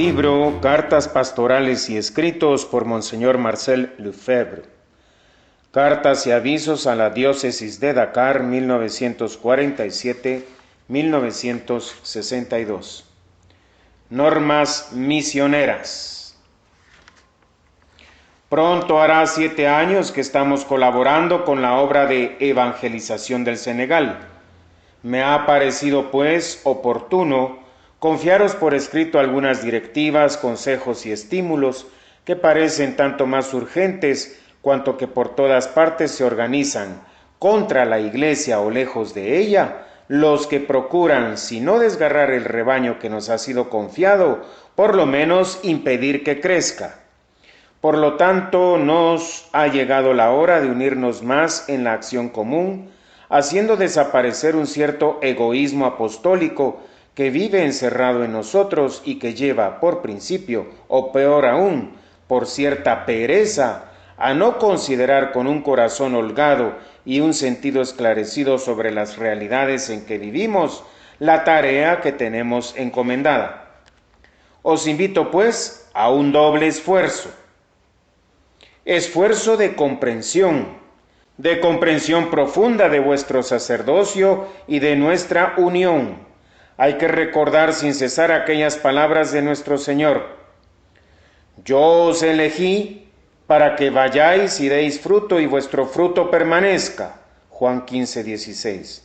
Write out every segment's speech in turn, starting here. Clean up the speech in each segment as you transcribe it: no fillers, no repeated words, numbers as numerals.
libro Cartas Pastorales y Escritos por Monseñor Marcel Lefebvre. Cartas y avisos a la diócesis de Dakar, 1947-1962. Normas misioneras. Pronto hará 7 años que estamos colaborando con la obra de evangelización del Senegal. Me ha parecido, pues, oportuno confiaros por escrito algunas directivas, consejos y estímulos que parecen tanto más urgentes cuanto que por todas partes se organizan contra la Iglesia o lejos de ella los que procuran, si no desgarrar el rebaño que nos ha sido confiado, por lo menos impedir que crezca. Por lo tanto, nos ha llegado la hora de unirnos más en la acción común, haciendo desaparecer un cierto egoísmo apostólico que vive encerrado en nosotros y que lleva por principio, o peor aún, por cierta pereza, a no considerar con un corazón holgado y un sentido esclarecido sobre las realidades en que vivimos la tarea que tenemos encomendada. Os invito, pues, a un doble esfuerzo. Esfuerzo de comprensión profunda de vuestro sacerdocio y de nuestra unión. Hay que recordar sin cesar aquellas palabras de nuestro Señor. Yo os elegí para que vayáis y deis fruto y vuestro fruto permanezca. Juan 15:16.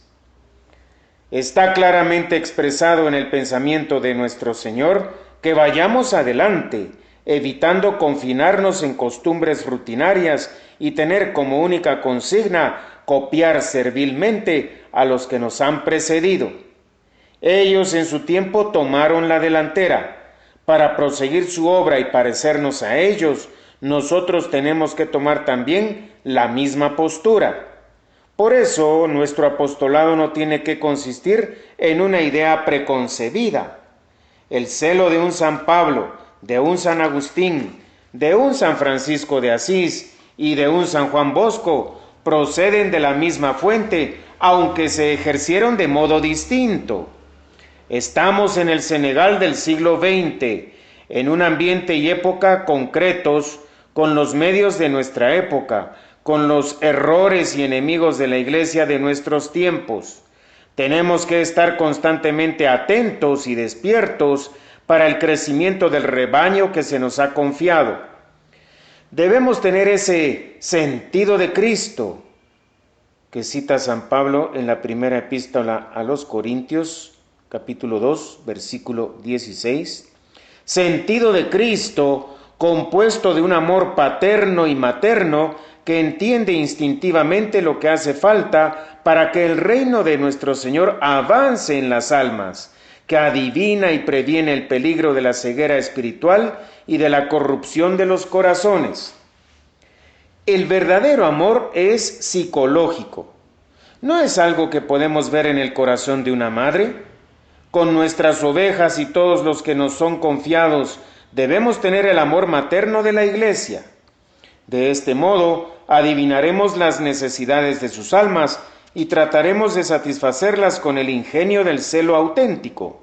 Está claramente expresado en el pensamiento de nuestro Señor que vayamos adelante, evitando confinarnos en costumbres rutinarias y tener como única consigna copiar servilmente a los que nos han precedido. Ellos en su tiempo tomaron la delantera. Para proseguir su obra y parecernos a ellos, nosotros tenemos que tomar también la misma postura. Por eso, nuestro apostolado no tiene que consistir en una idea preconcebida. El celo de un San Pablo, de un San Agustín, de un San Francisco de Asís y de un San Juan Bosco proceden de la misma fuente, aunque se ejercieron de modo distinto. Estamos en el Senegal del siglo XX, en un ambiente y época concretos, con los medios de nuestra época, con los errores y enemigos de la Iglesia de nuestros tiempos. Tenemos que estar constantemente atentos y despiertos para el crecimiento del rebaño que se nos ha confiado. Debemos tener ese sentido de Cristo, que cita San Pablo en la primera epístola a los Corintios, capítulo 2, versículo 16, sentido de Cristo compuesto de un amor paterno y materno que entiende instintivamente lo que hace falta para que el reino de nuestro Señor avance en las almas, que adivina y previene el peligro de la ceguera espiritual y de la corrupción de los corazones. El verdadero amor es psicológico. No es algo que podemos ver en el corazón de una madre. Con nuestras ovejas y todos los que nos son confiados, debemos tener el amor materno de la Iglesia. De este modo, adivinaremos las necesidades de sus almas y trataremos de satisfacerlas con el ingenio del celo auténtico.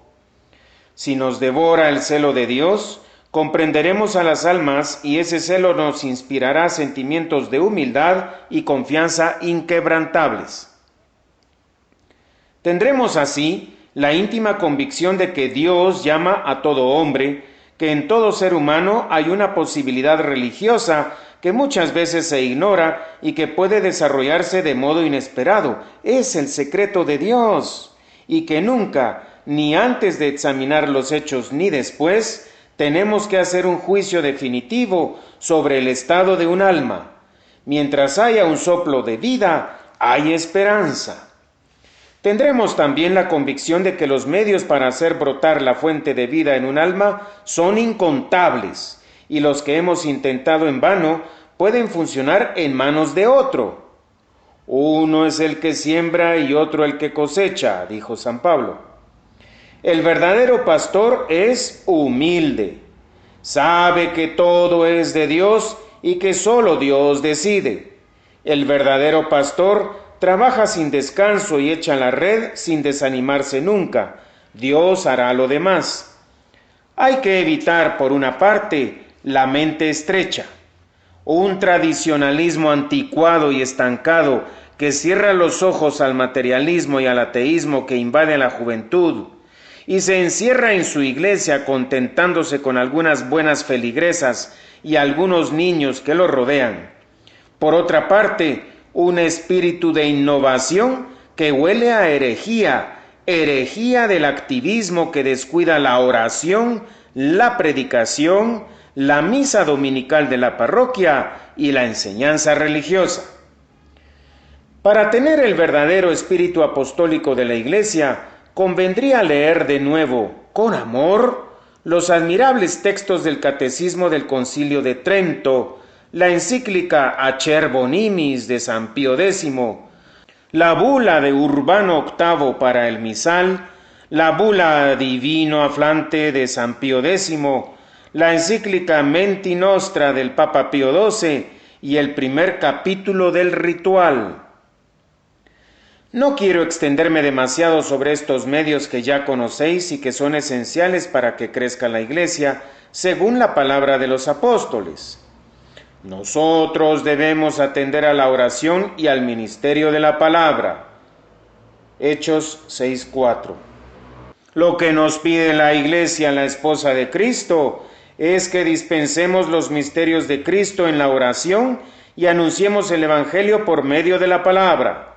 Si nos devora el celo de Dios, comprenderemos a las almas y ese celo nos inspirará sentimientos de humildad y confianza inquebrantables. Tendremos así la íntima convicción de que Dios llama a todo hombre, que en todo ser humano hay una posibilidad religiosa que muchas veces se ignora y que puede desarrollarse de modo inesperado. Es el secreto de Dios, y que nunca, ni antes de examinar los hechos ni después, tenemos que hacer un juicio definitivo sobre el estado de un alma. Mientras haya un soplo de vida, hay esperanza. Tendremos también la convicción de que los medios para hacer brotar la fuente de vida en un alma son incontables, y los que hemos intentado en vano pueden funcionar en manos de otro. Uno es el que siembra y otro el que cosecha, dijo San Pablo. El verdadero pastor es humilde, sabe que todo es de Dios y que solo Dios decide. El verdadero pastor trabaja sin descanso y echa la red sin desanimarse nunca. Dios hará lo demás. Hay que evitar, por una parte, la mente estrecha, un tradicionalismo anticuado y estancado que cierra los ojos al materialismo y al ateísmo que invade a la juventud y se encierra en su iglesia contentándose con algunas buenas feligresas y algunos niños que lo rodean. Por otra parte, un espíritu de innovación que huele a herejía, herejía del activismo que descuida la oración, la predicación, la misa dominical de la parroquia y la enseñanza religiosa. Para tener el verdadero espíritu apostólico de la Iglesia, convendría leer de nuevo, con amor, los admirables textos del Catecismo del Concilio de Trento, la encíclica Acer Bonimis de San Pío X, la bula de Urbano VIII para el misal, la bula Divino Aflante de San Pío X, la encíclica Menti Nostra del Papa Pío XII y el primer capítulo del ritual. No quiero extenderme demasiado sobre estos medios que ya conocéis y que son esenciales para que crezca la Iglesia, según la palabra de los apóstoles. Nosotros debemos atender a la oración y al ministerio de la palabra. Hechos 6:4. Lo que nos pide la Iglesia, la esposa de Cristo, es que dispensemos los misterios de Cristo en la oración y anunciemos el Evangelio por medio de la palabra.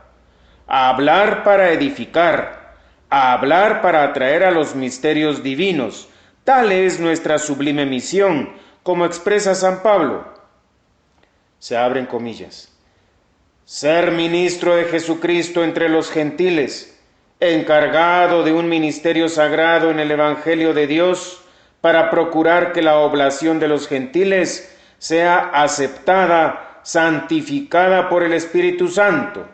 A hablar para edificar, a hablar para atraer a los misterios divinos. Tal es nuestra sublime misión, como expresa San Pablo. Se abren comillas. Ser ministro de Jesucristo entre los gentiles, encargado de un ministerio sagrado en el Evangelio de Dios, para procurar que la oblación de los gentiles sea aceptada, santificada por el Espíritu Santo.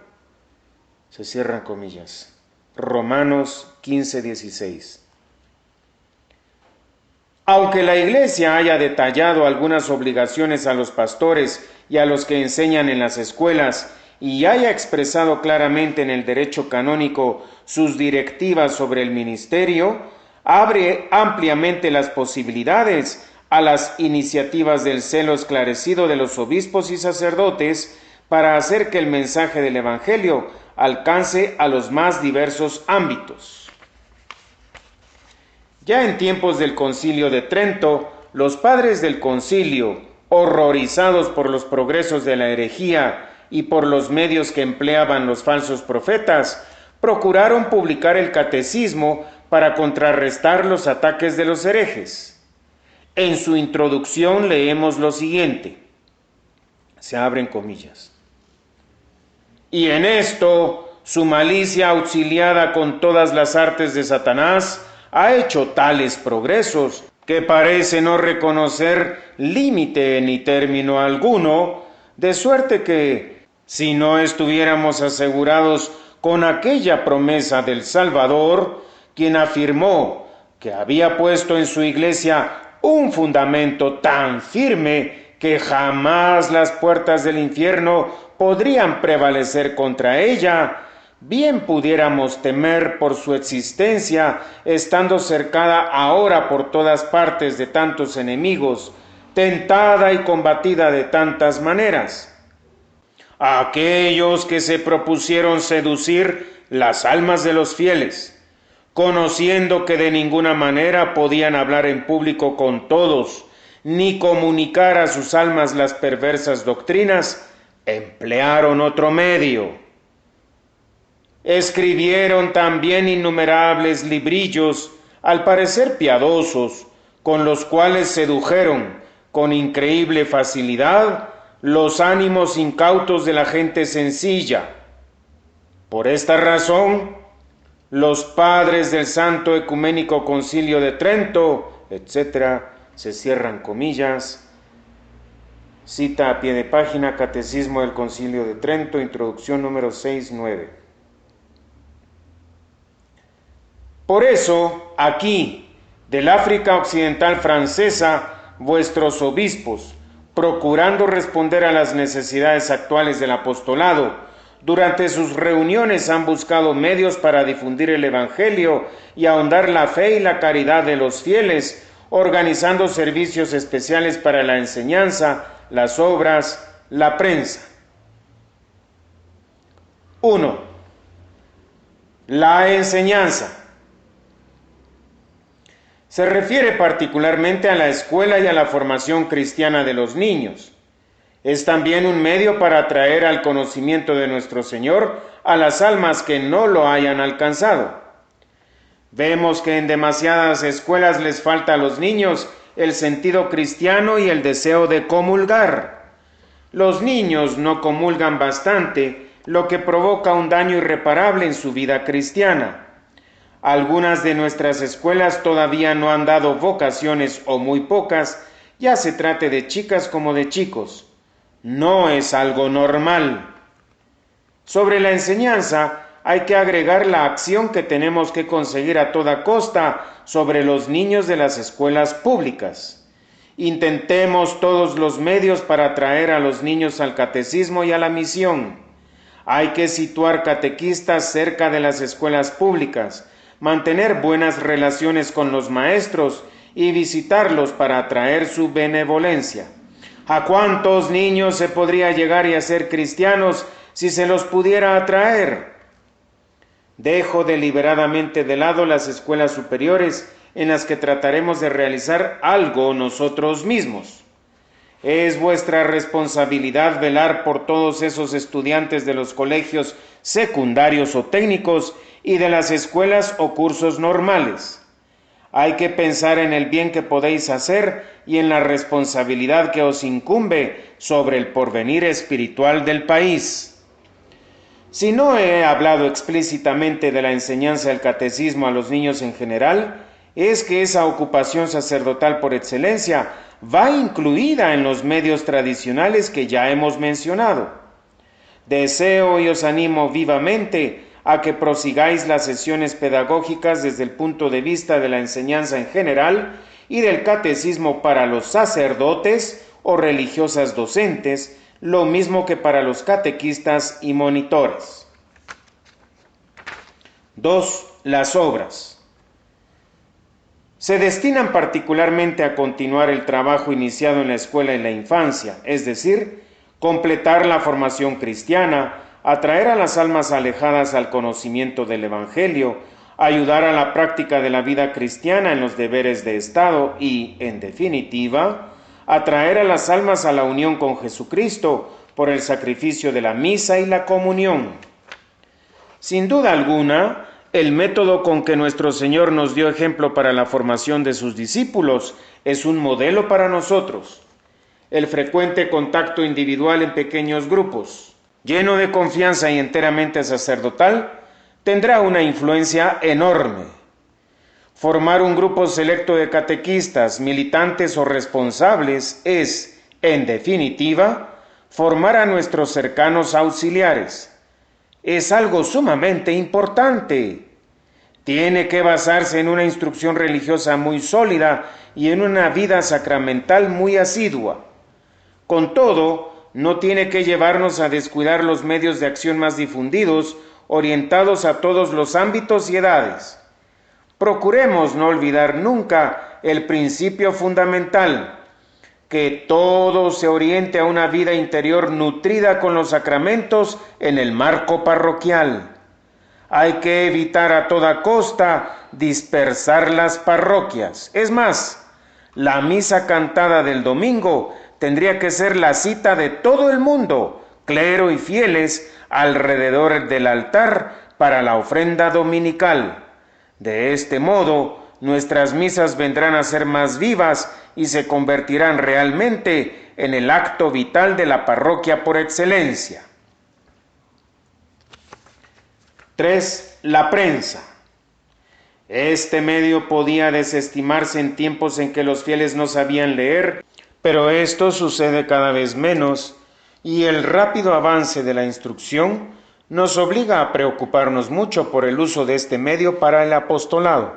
Se cierran comillas. Romanos 15:16. Aunque la Iglesia haya detallado algunas obligaciones a los pastores y a los que enseñan en las escuelas y haya expresado claramente en el derecho canónico sus directivas sobre el ministerio, abre ampliamente las posibilidades a las iniciativas del celo esclarecido de los obispos y sacerdotes para hacer que el mensaje del Evangelio alcance a los más diversos ámbitos. Ya en tiempos del Concilio de Trento, los padres del concilio, horrorizados por los progresos de la herejía y por los medios que empleaban los falsos profetas, procuraron publicar el catecismo para contrarrestar los ataques de los herejes. En su introducción leemos lo siguiente. Se abren comillas. Y en esto, su malicia auxiliada con todas las artes de Satanás ha hecho tales progresos que parece no reconocer límite ni término alguno, de suerte que, si no estuviéramos asegurados con aquella promesa del Salvador, quien afirmó que había puesto en su iglesia un fundamento tan firme que jamás las puertas del infierno podrían prevalecer contra ella, bien pudiéramos temer por su existencia, estando cercada ahora por todas partes de tantos enemigos, tentada y combatida de tantas maneras. Aquellos que se propusieron seducir las almas de los fieles, conociendo que de ninguna manera podían hablar en público con todos, ni comunicar a sus almas las perversas doctrinas, emplearon otro medio. Escribieron también innumerables librillos, al parecer piadosos, con los cuales sedujeron con increíble facilidad los ánimos incautos de la gente sencilla. Por esta razón, los padres del Santo Ecuménico Concilio de Trento, etc., se cierran comillas. Cita a pie de página, Catecismo del Concilio de Trento, introducción número 6-9. Por eso, aquí, del África Occidental Francesa, vuestros obispos, procurando responder a las necesidades actuales del apostolado, durante sus reuniones han buscado medios para difundir el Evangelio y ahondar la fe y la caridad de los fieles, organizando servicios especiales para la enseñanza, las obras, la prensa. 1. La enseñanza. Se refiere particularmente a la escuela y a la formación cristiana de los niños. Es también un medio para atraer al conocimiento de nuestro Señor a las almas que no lo hayan alcanzado. Vemos que en demasiadas escuelas les falta a los niños el sentido cristiano y el deseo de comulgar. Los niños no comulgan bastante, lo que provoca un daño irreparable en su vida cristiana. Algunas de nuestras escuelas todavía no han dado vocaciones o muy pocas, ya se trate de chicas como de chicos. No es algo normal. Sobre la enseñanza, hay que agregar la acción que tenemos que conseguir a toda costa sobre los niños de las escuelas públicas. Intentemos todos los medios para atraer a los niños al catecismo y a la misión. Hay que situar catequistas cerca de las escuelas públicas, mantener buenas relaciones con los maestros y visitarlos para atraer su benevolencia. ¿A cuántos niños se podría llegar y hacer cristianos si se los pudiera atraer? Dejo deliberadamente de lado las escuelas superiores en las que trataremos de realizar algo nosotros mismos. Es vuestra responsabilidad velar por todos esos estudiantes de los colegios secundarios o técnicos y de las escuelas o cursos normales. Hay que pensar en el bien que podéis hacer y en la responsabilidad que os incumbe sobre el porvenir espiritual del país. Si no he hablado explícitamente de la enseñanza del catecismo a los niños en general, es que esa ocupación sacerdotal por excelencia va incluida en los medios tradicionales que ya hemos mencionado. Deseo y os animo vivamente a que prosigáis las sesiones pedagógicas desde el punto de vista de la enseñanza en general y del catecismo para los sacerdotes o religiosas docentes, lo mismo que para los catequistas y monitores. 2. Las obras. Se destinan particularmente a continuar el trabajo iniciado en la escuela en la infancia, es decir, completar la formación cristiana, atraer a las almas alejadas al conocimiento del Evangelio, ayudar a la práctica de la vida cristiana en los deberes de Estado y, en definitiva, atraer a las almas a la unión con Jesucristo por el sacrificio de la misa y la comunión. Sin duda alguna, el método con que nuestro Señor nos dio ejemplo para la formación de sus discípulos es un modelo para nosotros. El frecuente contacto individual en pequeños grupos, lleno de confianza y enteramente sacerdotal, tendrá una influencia enorme. Formar un grupo selecto de catequistas, militantes o responsables es, en definitiva, formar a nuestros cercanos auxiliares. Es algo sumamente importante. Tiene que basarse en una instrucción religiosa muy sólida y en una vida sacramental muy asidua. Con todo, no tiene que llevarnos a descuidar los medios de acción más difundidos, orientados a todos los ámbitos y edades. Procuremos no olvidar nunca el principio fundamental, que todo se oriente a una vida interior nutrida con los sacramentos en el marco parroquial. Hay que evitar a toda costa dispersar las parroquias. Es más, la misa cantada del domingo tendría que ser la cita de todo el mundo, clero y fieles, alrededor del altar para la ofrenda dominical. De este modo, nuestras misas vendrán a ser más vivas y se convertirán realmente en el acto vital de la parroquia por excelencia. 3. La prensa. Este medio podía desestimarse en tiempos en que los fieles no sabían leer, pero esto sucede cada vez menos y el rápido avance de la instrucción nos obliga a preocuparnos mucho por el uso de este medio para el apostolado.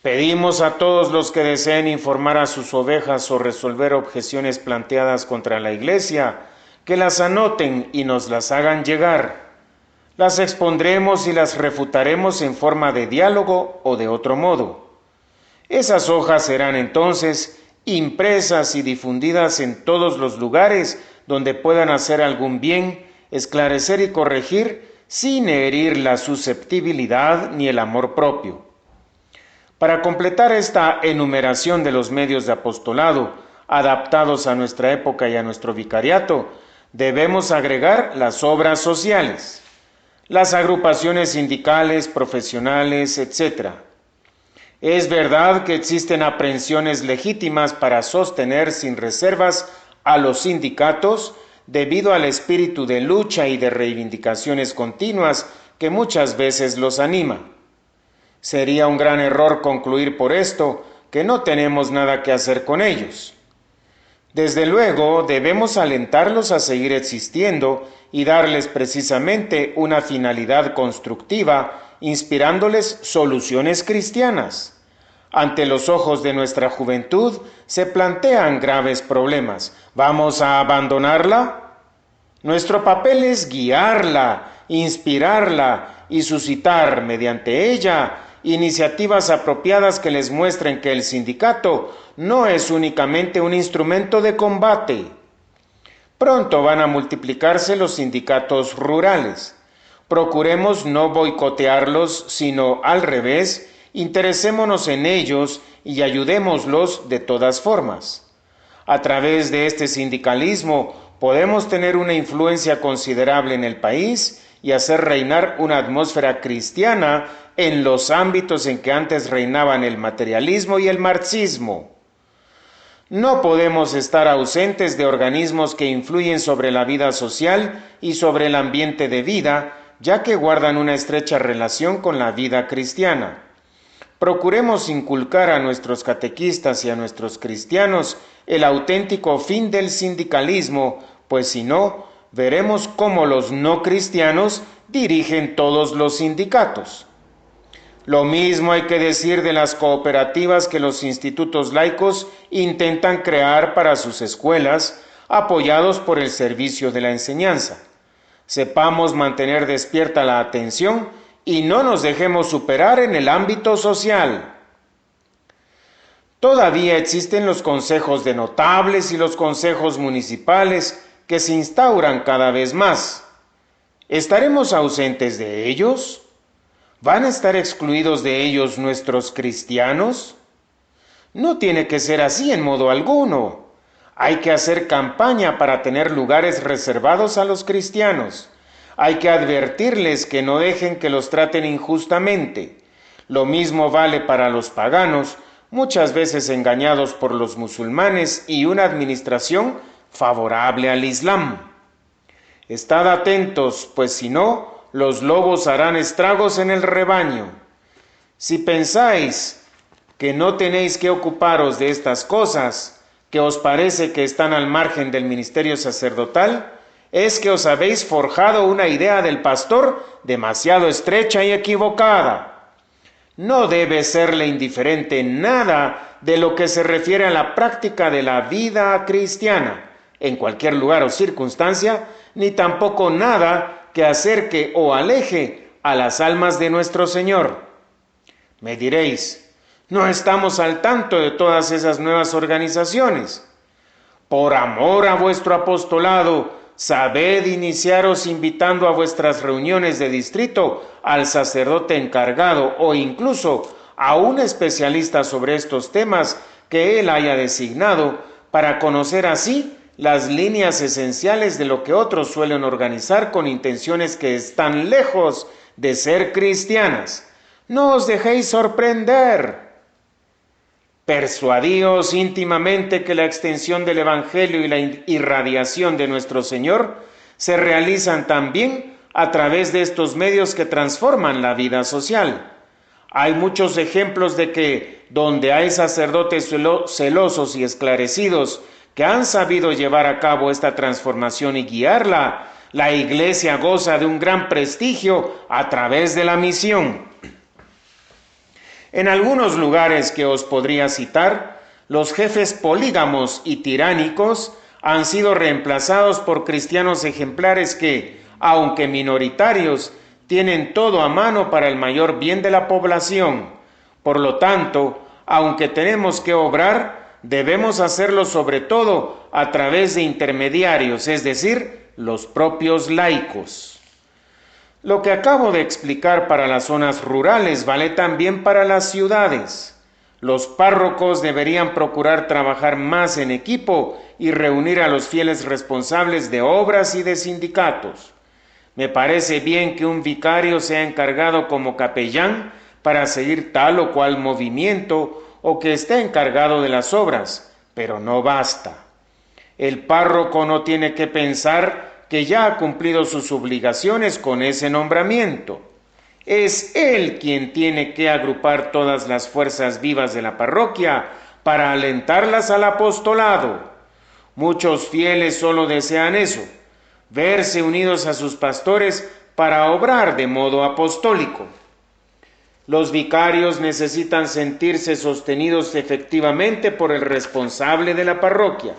Pedimos a todos los que deseen informar a sus ovejas o resolver objeciones planteadas contra la Iglesia, que las anoten y nos las hagan llegar. Las expondremos y las refutaremos en forma de diálogo o de otro modo. Esas hojas serán entonces impresas y difundidas en todos los lugares donde puedan hacer algún bien, esclarecer y corregir sin herir la susceptibilidad ni el amor propio. Para completar esta enumeración de los medios de apostolado adaptados a nuestra época y a nuestro vicariato, debemos agregar las obras sociales, las agrupaciones sindicales, profesionales, etc. Es verdad que existen aprehensiones legítimas para sostener sin reservas a los sindicatos debido al espíritu de lucha y de reivindicaciones continuas que muchas veces los anima. Sería un gran error concluir por esto que no tenemos nada que hacer con ellos. Desde luego, debemos alentarlos a seguir existiendo y darles precisamente una finalidad constructiva, inspirándoles soluciones cristianas. Ante los ojos de nuestra juventud se plantean graves problemas. ¿Vamos a abandonarla? Nuestro papel es guiarla, inspirarla y suscitar mediante ella iniciativas apropiadas que les muestren que el sindicato no es únicamente un instrumento de combate. Pronto van a multiplicarse los sindicatos rurales. Procuremos no boicotearlos, sino al revés, interesémonos en ellos y ayudémoslos de todas formas. A través de este sindicalismo podemos tener una influencia considerable en el país y hacer reinar una atmósfera cristiana en los ámbitos en que antes reinaban el materialismo y el marxismo. No podemos estar ausentes de organismos que influyen sobre la vida social y sobre el ambiente de vida, ya que guardan una estrecha relación con la vida cristiana. Procuremos inculcar a nuestros catequistas y a nuestros cristianos el auténtico fin del sindicalismo, pues si no, veremos cómo los no cristianos dirigen todos los sindicatos. Lo mismo hay que decir de las cooperativas que los institutos laicos intentan crear para sus escuelas, apoyados por el servicio de la enseñanza. Sepamos mantener despierta la atención y no nos dejemos superar en el ámbito social. Todavía existen los consejos de notables y los consejos municipales que se instauran cada vez más. ¿Estaremos ausentes de ellos? ¿Van a estar excluidos de ellos nuestros cristianos? No tiene que ser así en modo alguno. Hay que hacer campaña para tener lugares reservados a los cristianos. Hay que advertirles que no dejen que los traten injustamente. Lo mismo vale para los paganos, muchas veces engañados por los musulmanes y una administración favorable al Islam. Estad atentos, pues si no, los lobos harán estragos en el rebaño. Si pensáis que no tenéis que ocuparos de estas cosas, que os parece que están al margen del ministerio sacerdotal, es que os habéis forjado una idea del pastor demasiado estrecha y equivocada. No debe serle indiferente nada de lo que se refiere a la práctica de la vida cristiana, en cualquier lugar o circunstancia, ni tampoco nada que acerque o aleje a las almas de nuestro Señor. Me diréis, no estamos al tanto de todas esas nuevas organizaciones. Por amor a vuestro apostolado, sabed iniciaros invitando a vuestras reuniones de distrito al sacerdote encargado o incluso a un especialista sobre estos temas que él haya designado para conocer así las líneas esenciales de lo que otros suelen organizar con intenciones que están lejos de ser cristianas. No os dejéis sorprender. Persuadíos íntimamente que la extensión del Evangelio y la irradiación de nuestro Señor se realizan también a través de estos medios que transforman la vida social. Hay muchos ejemplos de que donde hay sacerdotes celosos y esclarecidos que han sabido llevar a cabo esta transformación y guiarla, la Iglesia goza de un gran prestigio a través de la misión. En algunos lugares que os podría citar, los jefes polígamos y tiránicos han sido reemplazados por cristianos ejemplares que, aunque minoritarios, tienen todo a mano para el mayor bien de la población. Por lo tanto, aunque tenemos que obrar, debemos hacerlo sobre todo a través de intermediarios, es decir, los propios laicos. Lo que acabo de explicar para las zonas rurales vale también para las ciudades. Los párrocos deberían procurar trabajar más en equipo y reunir a los fieles responsables de obras y de sindicatos. Me parece bien que un vicario sea encargado como capellán para seguir tal o cual movimiento o que esté encargado de las obras, pero no basta. El párroco no tiene que pensar que ya ha cumplido sus obligaciones con ese nombramiento. Es él quien tiene que agrupar todas las fuerzas vivas de la parroquia para alentarlas al apostolado. Muchos fieles solo desean eso, verse unidos a sus pastores para obrar de modo apostólico. Los vicarios necesitan sentirse sostenidos efectivamente por el responsable de la parroquia.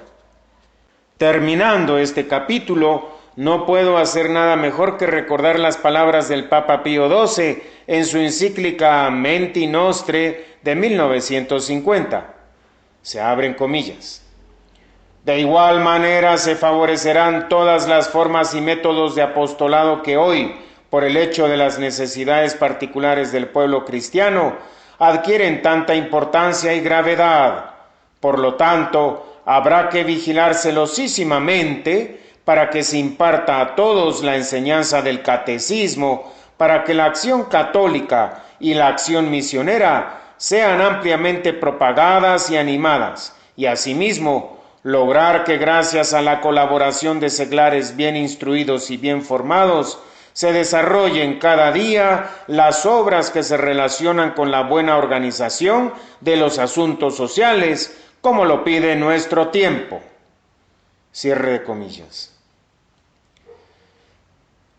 Terminando este capítulo, no puedo hacer nada mejor que recordar las palabras del Papa Pío XII en su encíclica Menti Nostre de 1950. Se abren comillas. De igual manera se favorecerán todas las formas y métodos de apostolado que hoy, por el hecho de las necesidades particulares del pueblo cristiano, adquieren tanta importancia y gravedad. Por lo tanto, habrá que vigilar celosísimamente para que se imparta a todos la enseñanza del catecismo, para que la acción católica y la acción misionera sean ampliamente propagadas y animadas, y asimismo lograr que gracias a la colaboración de seglares bien instruidos y bien formados, se desarrollen cada día las obras que se relacionan con la buena organización de los asuntos sociales, como lo pide nuestro tiempo. Cierre de comillas.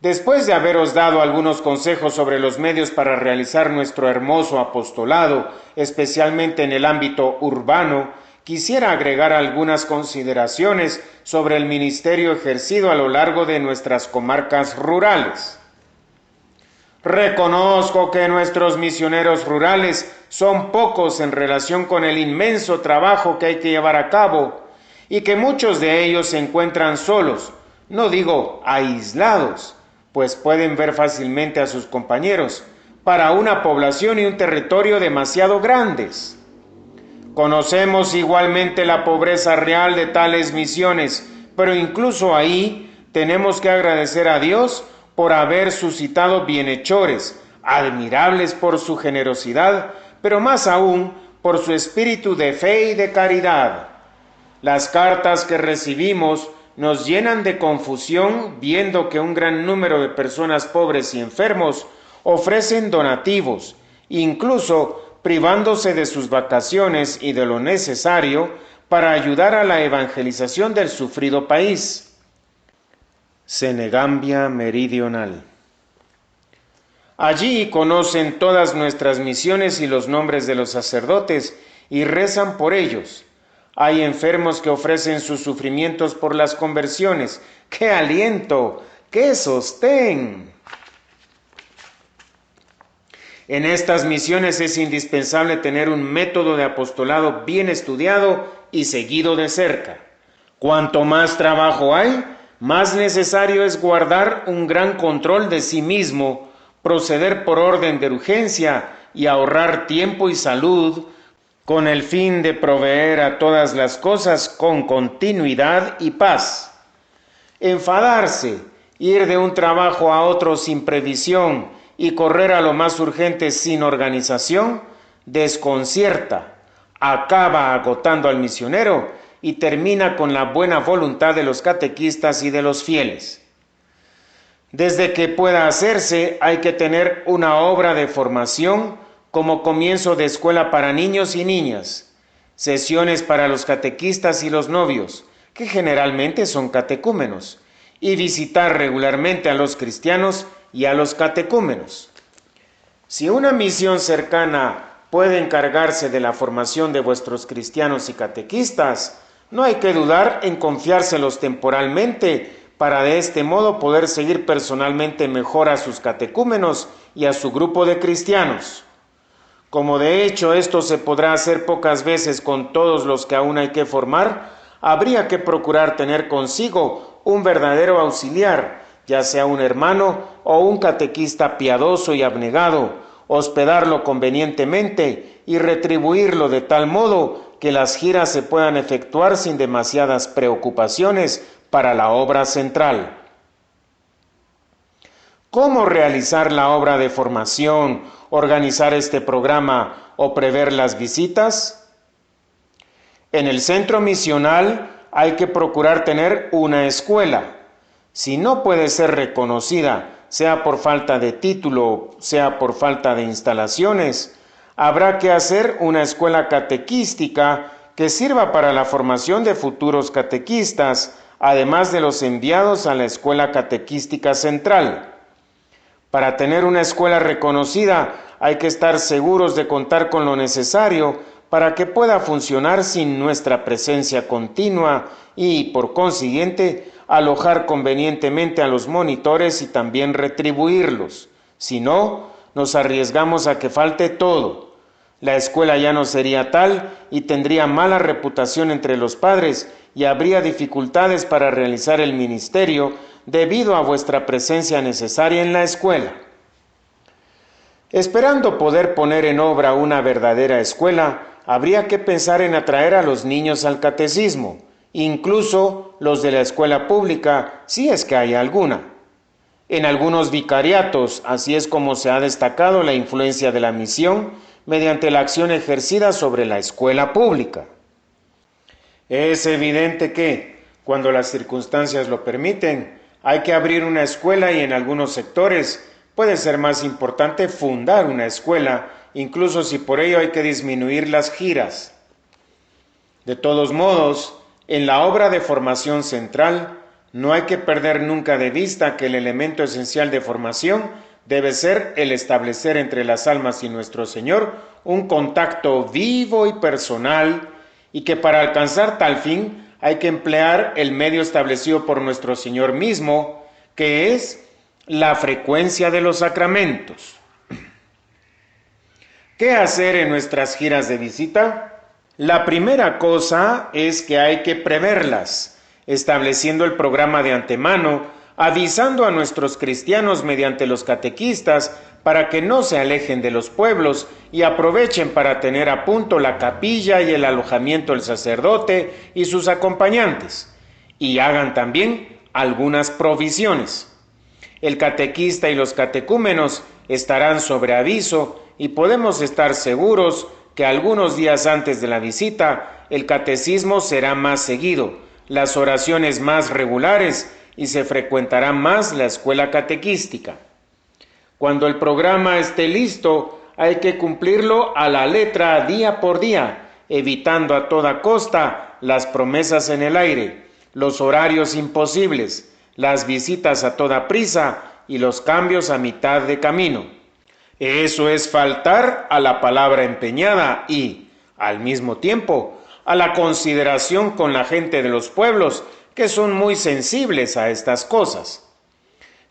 Después de haberos dado algunos consejos sobre los medios para realizar nuestro hermoso apostolado, especialmente en el ámbito urbano, quisiera agregar algunas consideraciones sobre el ministerio ejercido a lo largo de nuestras comarcas rurales. Reconozco que nuestros misioneros rurales son pocos en relación con el inmenso trabajo que hay que llevar a cabo y que muchos de ellos se encuentran solos, no digo aislados, pues pueden ver fácilmente a sus compañeros, para una población y un territorio demasiado grandes. Conocemos igualmente la pobreza real de tales misiones, pero incluso ahí tenemos que agradecer a Dios por haber suscitado bienhechores, admirables por su generosidad, pero más aún por su espíritu de fe y de caridad. Las cartas que recibimos nos llenan de confusión viendo que un gran número de personas pobres y enfermos ofrecen donativos, incluso privándose de sus vacaciones y de lo necesario para ayudar a la evangelización del sufrido país. Senegambia Meridional. Allí conocen todas nuestras misiones y los nombres de los sacerdotes y rezan por ellos. Hay enfermos que ofrecen sus sufrimientos por las conversiones. ¡Qué aliento! ¡Qué sostén! En estas misiones es indispensable tener un método de apostolado bien estudiado y seguido de cerca. Cuanto más trabajo hay, más necesario es guardar un gran control de sí mismo, proceder por orden de urgencia y ahorrar tiempo y salud, con el fin de proveer a todas las cosas con continuidad y paz. Enfadarse, ir de un trabajo a otro sin previsión y correr a lo más urgente sin organización, desconcierta, acaba agotando al misionero y termina con la buena voluntad de los catequistas y de los fieles. Desde que pueda hacerse, hay que tener una obra de formación como comienzo de escuela para niños y niñas, sesiones para los catequistas y los novios, que generalmente son catecúmenos, y visitar regularmente a los cristianos y a los catecúmenos. Si una misión cercana puede encargarse de la formación de vuestros cristianos y catequistas, no hay que dudar en confiárselos temporalmente para de este modo poder seguir personalmente mejor a sus catecúmenos y a su grupo de cristianos. Como de hecho esto se podrá hacer pocas veces con todos los que aún hay que formar, habría que procurar tener consigo un verdadero auxiliar, ya sea un hermano o un catequista piadoso y abnegado, hospedarlo convenientemente y retribuirlo de tal modo que las giras se puedan efectuar sin demasiadas preocupaciones para la obra central. ¿Cómo realizar la obra de formación, organizar este programa o prever las visitas? En el centro misional hay que procurar tener una escuela. Si no puede ser reconocida, sea por falta de título, sea por falta de instalaciones, habrá que hacer una escuela catequística que sirva para la formación de futuros catequistas, además de los enviados a la escuela catequística central. Para tener una escuela reconocida hay que estar seguros de contar con lo necesario para que pueda funcionar sin nuestra presencia continua y, por consiguiente, alojar convenientemente a los monitores y también retribuirlos. Si no, nos arriesgamos a que falte todo. La escuela ya no sería tal y tendría mala reputación entre los padres y habría dificultades para realizar el ministerio debido a vuestra presencia necesaria en la escuela. Esperando poder poner en obra una verdadera escuela, habría que pensar en atraer a los niños al catecismo, incluso los de la escuela pública, si es que hay alguna. En algunos vicariatos, así es como se ha destacado la influencia de la misión mediante la acción ejercida sobre la escuela pública. Es evidente que, cuando las circunstancias lo permiten, hay que abrir una escuela y en algunos sectores puede ser más importante fundar una escuela, incluso si por ello hay que disminuir las giras. De todos modos, en la obra de formación central, no hay que perder nunca de vista que el elemento esencial de formación debe ser el establecer entre las almas y nuestro Señor un contacto vivo y personal, y que para alcanzar tal fin hay que emplear el medio establecido por nuestro Señor mismo, que es la frecuencia de los sacramentos. ¿Qué hacer en nuestras giras de visita? La primera cosa es que hay que preverlas, estableciendo el programa de antemano, avisando a nuestros cristianos mediante los catequistas para que no se alejen de los pueblos y aprovechen para tener a punto la capilla y el alojamiento del sacerdote y sus acompañantes, y hagan también algunas provisiones. El catequista y los catecúmenos estarán sobre aviso y podemos estar seguros que algunos días antes de la visita el catecismo será más seguido, las oraciones más regulares y se frecuentará más la escuela catequística. Cuando el programa esté listo, hay que cumplirlo a la letra día por día, evitando a toda costa las promesas en el aire, los horarios imposibles, las visitas a toda prisa y los cambios a mitad de camino. Eso es faltar a la palabra empeñada y, al mismo tiempo, a la consideración con la gente de los pueblos, que son muy sensibles a estas cosas.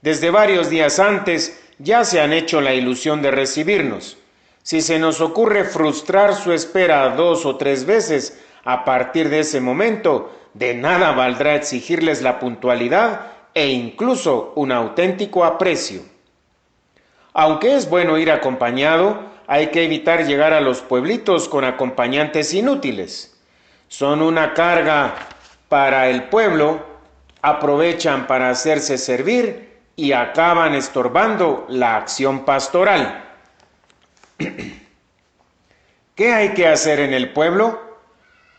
Desde varios días antes ya se han hecho la ilusión de recibirnos. Si se nos ocurre frustrar su espera 2 o 3 veces, a partir de ese momento, de nada valdrá exigirles la puntualidad e incluso un auténtico aprecio. Aunque es bueno ir acompañado, hay que evitar llegar a los pueblitos con acompañantes inútiles. Son una carga para el pueblo, aprovechan para hacerse servir y acaban estorbando la acción pastoral. ¿Qué hay que hacer en el pueblo?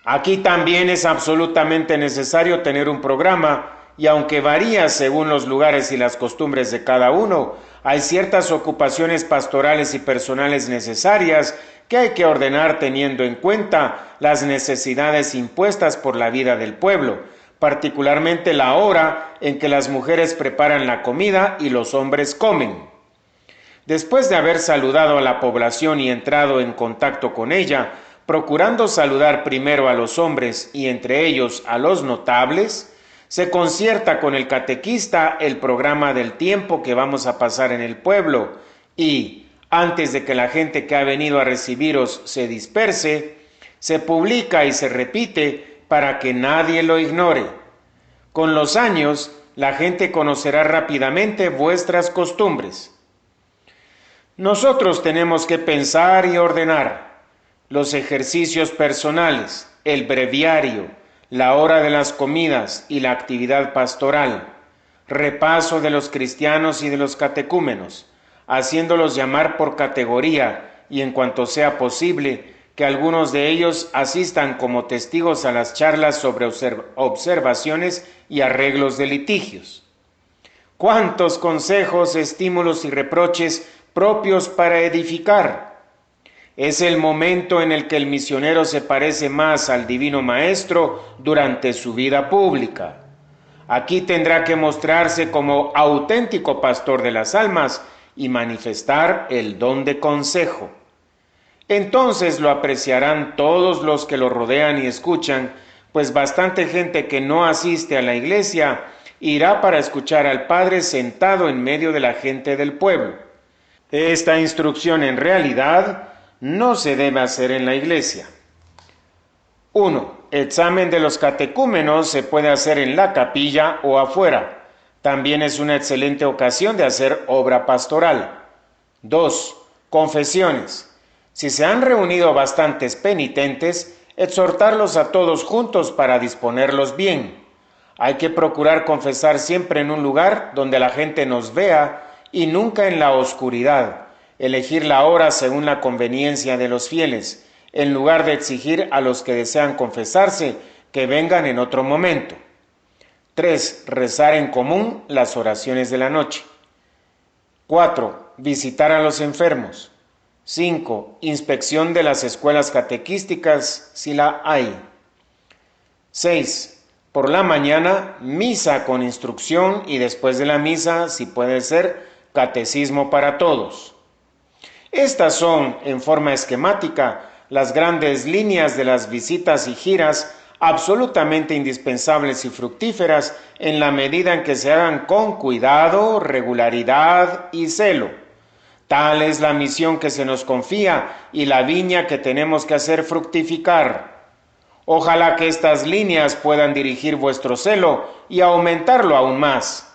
Aquí también es absolutamente necesario tener un programa y aunque varía según los lugares y las costumbres de cada uno, hay ciertas ocupaciones pastorales y personales necesarias que hay que ordenar teniendo en cuenta las necesidades impuestas por la vida del pueblo, particularmente la hora en que las mujeres preparan la comida y los hombres comen. Después de haber saludado a la población y entrado en contacto con ella, procurando saludar primero a los hombres y entre ellos a los notables, se concierta con el catequista el programa del tiempo que vamos a pasar en el pueblo y, Antes de que la gente que ha venido a recibiros se disperse, se publica y se repite para que nadie lo ignore. Con los años, la gente conocerá rápidamente vuestras costumbres. Nosotros tenemos que pensar y ordenar los ejercicios personales, el breviario, la hora de las comidas y la actividad pastoral, repaso de los cristianos y de los catecúmenos, haciéndolos llamar por categoría y en cuanto sea posible, que algunos de ellos asistan como testigos a las charlas sobre observaciones y arreglos de litigios. ¿Cuántos consejos, estímulos y reproches propios para edificar? Es el momento en el que el misionero se parece más al Divino Maestro durante su vida pública. Aquí tendrá que mostrarse como auténtico pastor de las almas y manifestar el don de consejo. Entonces lo apreciarán todos los que lo rodean y escuchan, pues bastante gente que no asiste a la iglesia irá para escuchar al Padre sentado en medio de la gente del pueblo. Esta instrucción en realidad no se debe hacer en la iglesia. 1. Examen de los catecúmenos se puede hacer en la capilla o afuera. También es una excelente ocasión de hacer obra pastoral. 2. Confesiones. Si se han reunido bastantes penitentes, exhortarlos a todos juntos para disponerlos bien. Hay que procurar confesar siempre en un lugar donde la gente nos vea y nunca en la oscuridad. Elegir la hora según la conveniencia de los fieles, en lugar de exigir a los que desean confesarse que vengan en otro momento. 3. Rezar en común las oraciones de la noche. 4. Visitar a los enfermos. 5. Inspección de las escuelas catequísticas, si la hay. 6. Por la mañana, misa con instrucción y después de la misa, si puede ser, catecismo para todos. Estas son, en forma esquemática, las grandes líneas de las visitas y giras absolutamente indispensables y fructíferas en la medida en que se hagan con cuidado, regularidad y celo. Tal es la misión que se nos confía y la viña que tenemos que hacer fructificar. Ojalá que estas líneas puedan dirigir vuestro celo y aumentarlo aún más.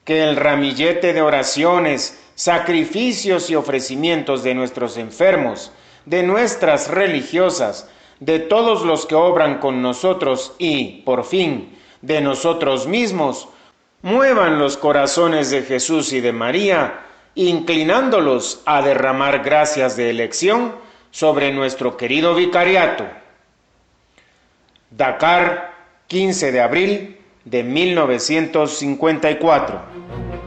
Que el ramillete de oraciones, sacrificios y ofrecimientos de nuestros enfermos, de nuestras religiosas, de todos los que obran con nosotros y, por fin, de nosotros mismos, muevan los corazones de Jesús y de María, inclinándolos a derramar gracias de elección sobre nuestro querido vicariato. Dakar, 15 de abril de 1954.